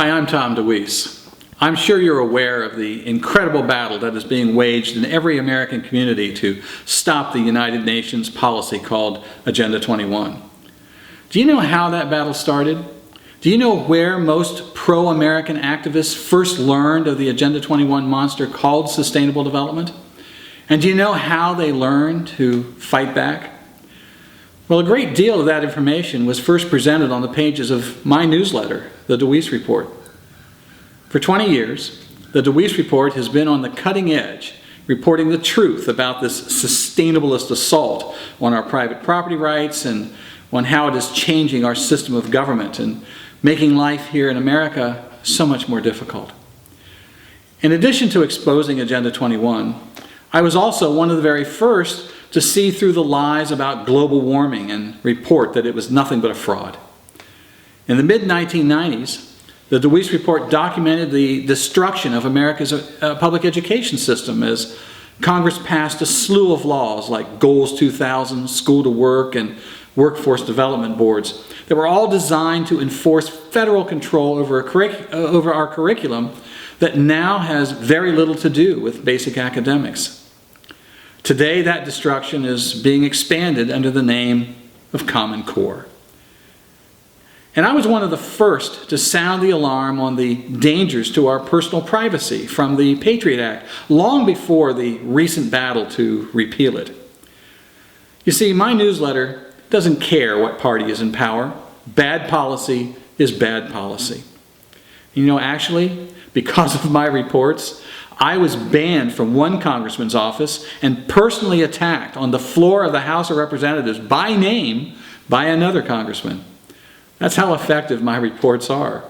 Hi, I'm Tom DeWeese. I'm sure you're aware of the incredible battle that is being waged in every American community to stop the United Nations policy called Agenda 21. Do you know how that battle started? Do you know where most pro-American activists first learned of the Agenda 21 monster called sustainable development? And do you know how they learned to fight back? Well, a great deal of that information was first presented on the pages of my newsletter, the DeWeese Report. For 20 years, the DeWeese Report has been on the cutting edge, reporting the truth about this sustainablist assault on our private property rights and on how it is changing our system of government and making life here in America so much more difficult. In addition to exposing Agenda 21, I was also one of the very first to see through the lies about global warming and report that it was nothing but a fraud. In the mid-1990s, the DeWeese Report documented the destruction of America's public education system as Congress passed a slew of laws like Goals 2000, School to Work, and Workforce Development Boards that were all designed to enforce federal control over our curriculum that now has very little to do with basic academics. Today, that destruction is being expanded under the name of Common Core. And I was one of the first to sound the alarm on the dangers to our personal privacy from the Patriot Act, long before the recent battle to repeal it. You see, my newsletter doesn't care what party is in power. Bad policy is bad policy. You know, actually, because of my reports, I was banned from one congressman's office and personally attacked on the floor of the House of Representatives by name by another congressman. That's how effective my reports are.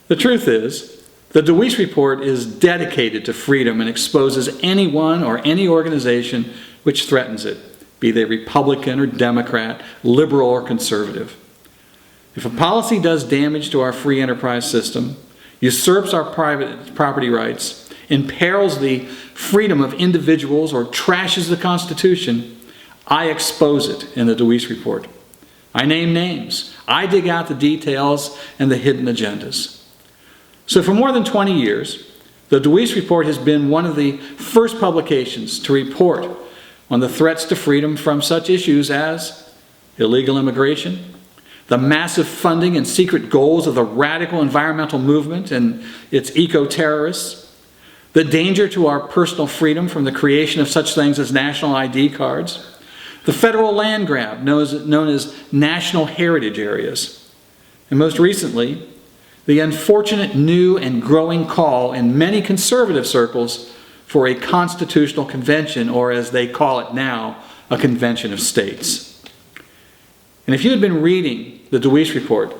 The truth is, the DeWeese Report is dedicated to freedom and exposes anyone or any organization which threatens it, be they Republican or Democrat, liberal or conservative. If a policy does damage to our free enterprise system, usurps our private property rights, imperils the freedom of individuals, or trashes the Constitution, I expose it in the DeWeese Report. I name names. I dig out the details and the hidden agendas. So for more than 20 years, the DeWeese Report has been one of the first publications to report on the threats to freedom from such issues as illegal immigration, the massive funding and secret goals of the radical environmental movement and its eco-terrorists, the danger to our personal freedom from the creation of such things as national ID cards, the federal land grab known as national heritage areas, and most recently, the unfortunate new and growing call in many conservative circles for a constitutional convention, or as they call it now, a convention of states. And if you had been reading the DeWeese Report,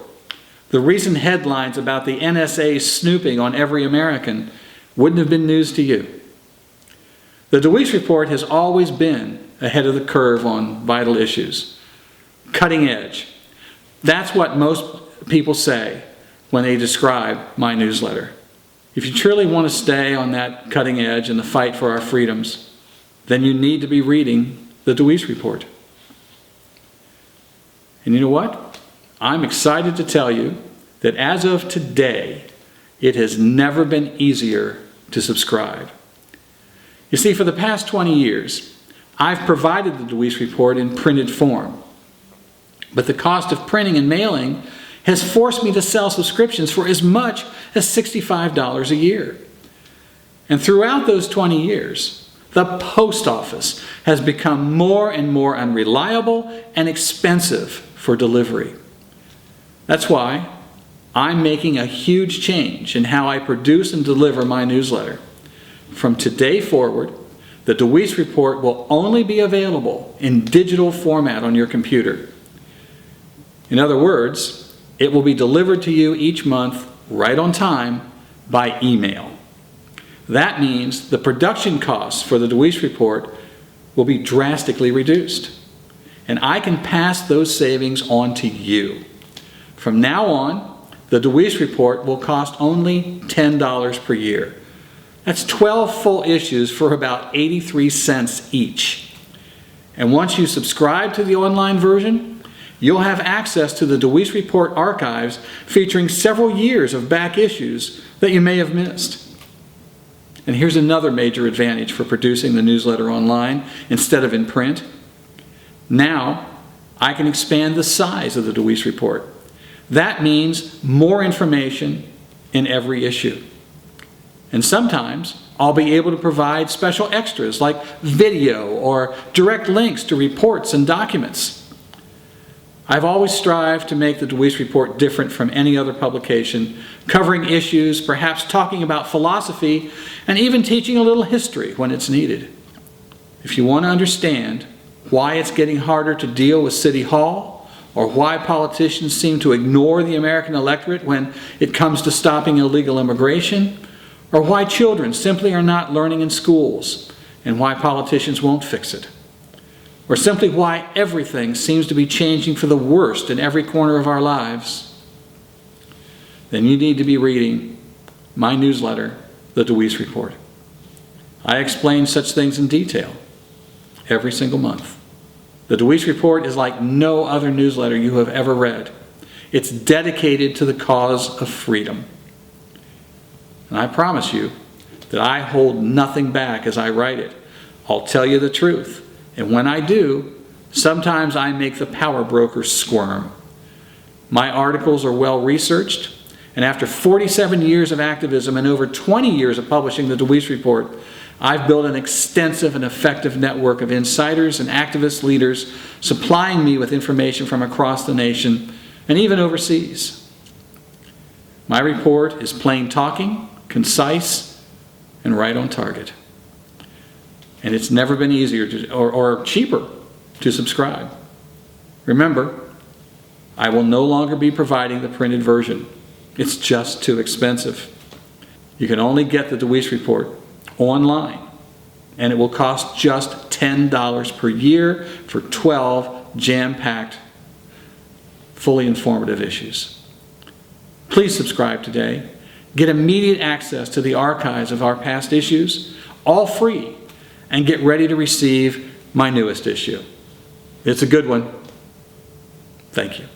the recent headlines about the NSA snooping on every American wouldn't have been news to you. The DeWeese Report has always been ahead of the curve on vital issues. Cutting edge. That's what most people say when they describe my newsletter. If you truly want to stay on that cutting edge in the fight for our freedoms, then you need to be reading the DeWeese Report. And you know what? I'm excited to tell you that as of today, it has never been easier to subscribe. You see, for the past 20 years, I've provided the DeWeese Report in printed form. But the cost of printing and mailing has forced me to sell subscriptions for as much as $65 a year. And throughout those 20 years, the post office has become more and more unreliable and expensive for delivery. That's why I'm making a huge change in how I produce and deliver my newsletter. From today forward, the DeWeese Report will only be available in digital format on your computer. In other words, it will be delivered to you each month, right on time, by email. That means the production costs for the DeWeese Report will be drastically reduced. And I can pass those savings on to you. From now on, the DeWeese Report will cost only $10 per year. That's 12 full issues for about 83 cents each. And once you subscribe to the online version, you'll have access to the DeWeese Report archives featuring several years of back issues that you may have missed. And here's another major advantage for producing the newsletter online instead of in print. Now, I can expand the size of the DeWeese Report. That means more information in every issue. And sometimes I'll be able to provide special extras like video or direct links to reports and documents. I've always strived to make the DeWeese Report different from any other publication, covering issues, perhaps talking about philosophy, and even teaching a little history when it's needed. If you want to understand why it's getting harder to deal with City Hall, or why politicians seem to ignore the American electorate when it comes to stopping illegal immigration, or why children simply are not learning in schools, and why politicians won't fix it, or simply why everything seems to be changing for the worst in every corner of our lives, then you need to be reading my newsletter, the DeWeese Report. I explain such things in detail every single month. The DeWeese Report is like no other newsletter you have ever read. It's dedicated to the cause of freedom. And I promise you that I hold nothing back as I write it. I'll tell you the truth. And when I do, sometimes I make the power brokers squirm. My articles are well researched, and after 47 years of activism and over 20 years of publishing the DeWeese Report, I've built an extensive and effective network of insiders and activist leaders supplying me with information from across the nation and even overseas. My report is plain talking, concise, and right on target. And it's never been easier or cheaper to subscribe. Remember, I will no longer be providing the printed version. It's just too expensive. You can only get the DeWeese Report online, and it will cost just $10 per year for 12 jam-packed, fully informative issues. Please subscribe today. Get immediate access to the archives of our past issues, all free, and get ready to receive my newest issue. It's a good one. Thank you.